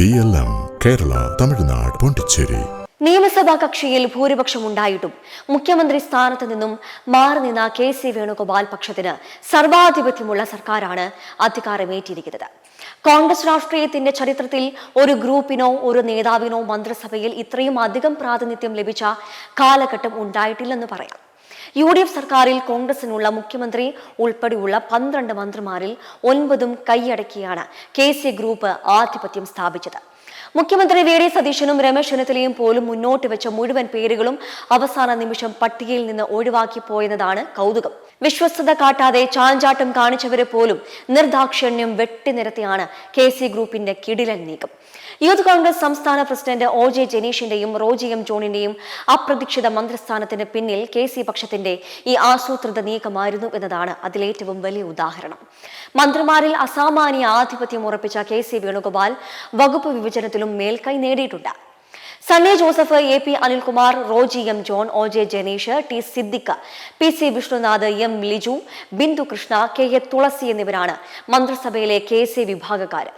BLM Kerala, Tamil Nadu, Pondicherry. നിയമസഭാ കക്ഷിയിൽ ഭൂരിപക്ഷം ഉണ്ടായിട്ടും മുഖ്യമന്ത്രി സ്ഥാനത്ത് നിന്നും മാറി നിന്ന KC വേണുഗോപാൽ പക്ഷത്തിന് സർവാധിപത്യമുള്ള സർക്കാരാണ് അധികാരമേറ്റിരിക്കുന്നത്. കോൺഗ്രസ് രാഷ്ട്രീയത്തിന്റെ ചരിത്രത്തിൽ ഒരു ഗ്രൂപ്പിനോ ഒരു നേതാവിനോ മന്ത്രിസഭയിൽ ഇത്രയും അധികം പ്രാതിനിധ്യം ലഭിച്ച കാലഘട്ടം ഉണ്ടായിട്ടില്ലെന്ന് പറയാം. UDF സർക്കാരിൽ കോൺഗ്രസിനുള്ള മുഖ്യമന്ത്രി ഉൾപ്പെടെയുള്ള 12 മന്ത്രിമാരിൽ 9 കൈയടക്കിയാണ് KC ഗ്രൂപ്പ് ആധിപത്യം സ്ഥാപിച്ചത്. മുഖ്യമന്ത്രി VD സതീശനും രമേശ് ചെന്നിത്തലയും പോലും മുന്നോട്ട് വെച്ച മുഴുവൻ പേരുകളും അവസാന നിമിഷം പട്ടികയിൽ നിന്ന് ഒഴിവാക്കി പോയെന്നതാണ് കൗതുകം. വിശ്വസ്തത കാട്ടാതെ ചാഞ്ചാട്ടം കാണിച്ചവരെ പോലും നിർദാക്ഷിണ്യം വെട്ടിനിരത്തിയാണ് KC ഗ്രൂപ്പിന്റെ കിടിലൻ നീക്കം. യൂത്ത് കോൺഗ്രസ് സംസ്ഥാന പ്രസിഡന്റ് OJ ജനീഷിന്റെയും റോജി M ജോണിന്റെയും അപ്രതീക്ഷിത മന്ത്രിസ്ഥാനത്തിന് പിന്നിൽ KC പക്ഷത്തിന്റെ ഈ ആസൂത്രിത നീക്കമായിരുന്നു എന്നതാണ് അതിലേറ്റവും വലിയ ഉദാഹരണം. മന്ത്രിമാരിൽ അസാമാന്യ ആധിപത്യം ഉറപ്പിച്ച KC വേണുഗോപാൽ വകുപ്പ് വിഭജനത്തിലും മേൽക്കൈ നേടിയിട്ടുണ്ട്. Sunny Joseph, AP Anilkumar, Roji M John, OJ Janeesh, T Siddique, PC Vishnunath, M Liju, Bindu Krishna, KA തുളസി എന്നിവരാണ് മന്ത്രിസഭയിലെ KC വിഭാഗക്കാർ.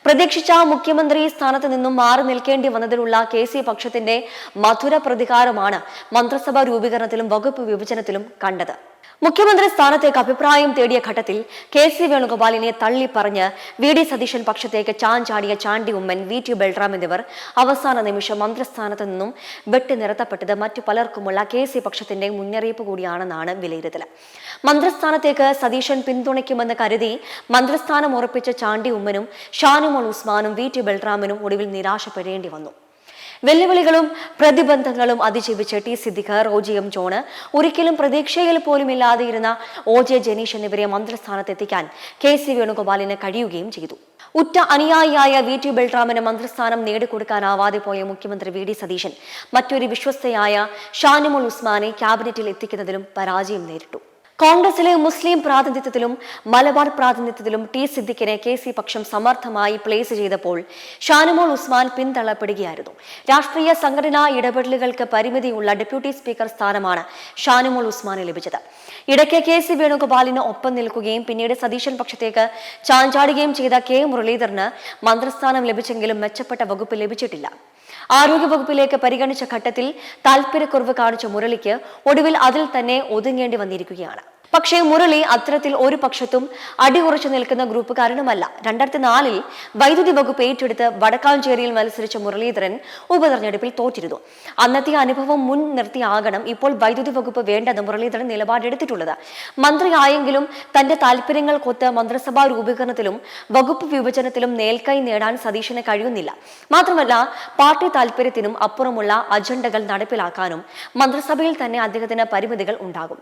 പ്രതീക്ഷിച്ച മുഖ്യമന്ത്രി സ്ഥാനത്ത് നിന്നും മാറി നിൽക്കേണ്ടി വന്നതിലുള്ള KC പക്ഷത്തിന്റെ മധുര പ്രതികാരമാണ് മന്ത്രിസഭാ രൂപീകരണത്തിലും വകുപ്പ് വിഭജനത്തിലും കണ്ടത്. മുഖ്യമന്ത്രി സ്ഥാനത്തേക്ക് അഭിപ്രായം തേടിയ ഘട്ടത്തിൽ KC വേണുഗോപാലിനെ തള്ളിപ്പറഞ്ഞ് VD Satheesan പക്ഷത്തേക്ക് ചാഞ്ചാടിയ Chandy Oommen, VT Balram എന്നിവർ അവസാന നിമിഷം മന്ത്രിസ്ഥാനത്ത് നിന്നും വെട്ടിനിരത്തപ്പെട്ടത് മറ്റു പലർക്കുമുള്ള KC പക്ഷത്തിന്റെ മുന്നറിയിപ്പ് കൂടിയാണെന്നാണ് വിലയിരുത്തൽ. മന്ത്രിസ്ഥാനത്തേക്ക് സതീശൻ പിന്തുണയ്ക്കുമെന്ന് കരുതി മന്ത്രിസ്ഥാനം ഉറപ്പിച്ച ചാണ്ടി ഉമ്മനും ഷാനിമോൾ ഉസ്മാനും VT ബൽറാമിനും ഒടുവിൽ നിരാശപ്പെടേണ്ടി വന്നു. വെല്ലുവിളികളും പ്രതിബന്ധങ്ങളും അതിജീവിച്ച് T Siddique, Roji M John, ഒരിക്കലും പ്രതീക്ഷയിൽ പോലും ഇല്ലാതെയിരുന്ന OJ ജനീഷ് എന്നിവരെ മന്ത്രിസ്ഥാനത്തെത്തിക്കാൻ KC വേണുഗോപാലിന് കഴിയുകയും ചെയ്തു. ഉറ്റ അനുയായിയായ VT ബൽറാമിന് മന്ത്രിസ്ഥാനം നേടിക്കൊടുക്കാനാവാതെ പോയ മുഖ്യമന്ത്രി VD സതീശൻ മറ്റൊരു വിശ്വസ്തയായ ഷാനിമോൾ ഉസ്മാനെ ക്യാബിനറ്റിൽ എത്തിക്കുന്നതിലും പരാജയം നേരിട്ടു. കോൺഗ്രസിലെ മുസ്ലിം പ്രാതിനിധ്യത്തിലും മലബാർ പ്രാതിനിധ്യത്തിലും T സിദ്ദിഖിനെ KC പക്ഷം സമർത്ഥമായി പ്ലേസ് ചെയ്തപ്പോൾ ഷാനിമോൾ ഉസ്മാൻ പിന്തള്ളപ്പെടുകയായിരുന്നു. രാഷ്ട്രീയ സംഘടനാ ഇടപെടലുകൾക്ക് പരിമിതിയുള്ള ഡെപ്യൂട്ടി സ്പീക്കർ സ്ഥാനമാണ് ഷാനിമോൾ ഉസ്മാന് ലഭിച്ചത്. ഇടയ്ക്ക് KC വേണുഗോപാലിന് ഒപ്പം നിൽക്കുകയും പിന്നീട് സതീശൻ പക്ഷത്തേക്ക് ചാഞ്ചാടുകയും ചെയ്ത K മുരളീധരന് മന്ത്രിസ്ഥാനം ലഭിച്ചെങ്കിലും മെച്ചപ്പെട്ട വകുപ്പ് ലഭിച്ചിട്ടില്ല. ആരോഗ്യവകുപ്പിലേക്ക് പരിഗണിച്ച ഘട്ടത്തിൽ താൽപര്യക്കുറവ് കാണിച്ച മുരളിക്ക് ഒടുവിൽ അതിൽ തന്നെ ഒതുങ്ങേണ്ടി വന്നിരിക്കുകയാണ്. പക്ഷേ മുരളി അത്തരത്തിൽ ഒരു പക്ഷത്തും അടിയുറച്ചു നിൽക്കുന്ന ഗ്രൂപ്പുകാരനുമല്ല. 2004 വൈദ്യുതി വകുപ്പ് ഏറ്റെടുത്ത് വടക്കാഞ്ചേരിയിൽ മത്സരിച്ച മുരളീധരൻ ഉപതെരഞ്ഞെടുപ്പിൽ തോറ്റിരുന്നു. അന്നത്തെ അനുഭവം മുൻ നിർത്തിയാകണം ഇപ്പോൾ വൈദ്യുതി വകുപ്പ് വേണ്ടെന്ന് മുരളീധരൻ നിലപാടെടുത്തിട്ടുള്ളത്. മന്ത്രിയായെങ്കിലും തന്റെ താല്പര്യങ്ങൾക്കൊത്ത് മന്ത്രിസഭാ രൂപീകരണത്തിലും വകുപ്പ് വിഭജനത്തിലും മേൽക്കൈ നേടാൻ സതീശന് കഴിയുന്നില്ല. മാത്രമല്ല പാർട്ടി താല്പര്യത്തിനും അപ്പുറമുള്ള അജണ്ടകൾ നടപ്പിലാക്കാനും മന്ത്രിസഭയിൽ തന്നെ അദ്ദേഹത്തിന് പരിമിതികൾ ഉണ്ടാകും.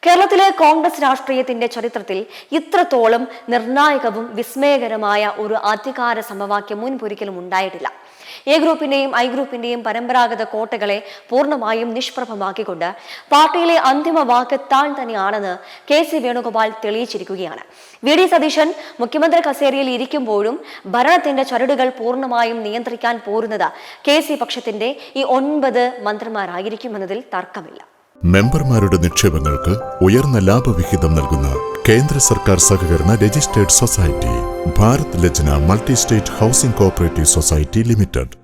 കേരളത്തിലെ കോൺഗ്രസ് രാഷ്ട്രീയത്തിന്റെ ചരിത്രത്തിൽ ഇത്രത്തോളം നിർണായകവും വിസ്മയകരമായ ഒരു അധികാര സമവാക്യം മുൻപൊരിക്കലും ഉണ്ടായിട്ടില്ല. A ഗ്രൂപ്പിന്റെയും I ഗ്രൂപ്പിന്റെയും പരമ്പരാഗത കോട്ടകളെ പൂർണ്ണമായും നിഷ്പ്രഭമാക്കിക്കൊണ്ട് പാർട്ടിയിലെ അന്തിമ വാക്ക് താൻ തന്നെയാണെന്ന് KC വേണുഗോപാൽ തെളിയിച്ചിരിക്കുകയാണ്. VD സതീശൻ മുഖ്യമന്ത്രി കസേരയിൽ ഇരിക്കുമ്പോഴും ഭരണത്തിന്റെ ചരടുകൾ പൂർണ്ണമായും നിയന്ത്രിക്കാൻ പോരുന്നത് KC പക്ഷത്തിന്റെ ഈ 9 മന്ത്രിമാരായിരിക്കുമെന്നതിൽ തർക്കമില്ല. മെമ്പർമാരുടെ നിക്ഷേപങ്ങൾക്ക് ഉയർന്ന ലാഭവിഹിതം നൽകുന്ന കേന്ദ്ര സർക്കാർ സഹകരണ registered society Bharat Lajna multi state housing cooperative society limited.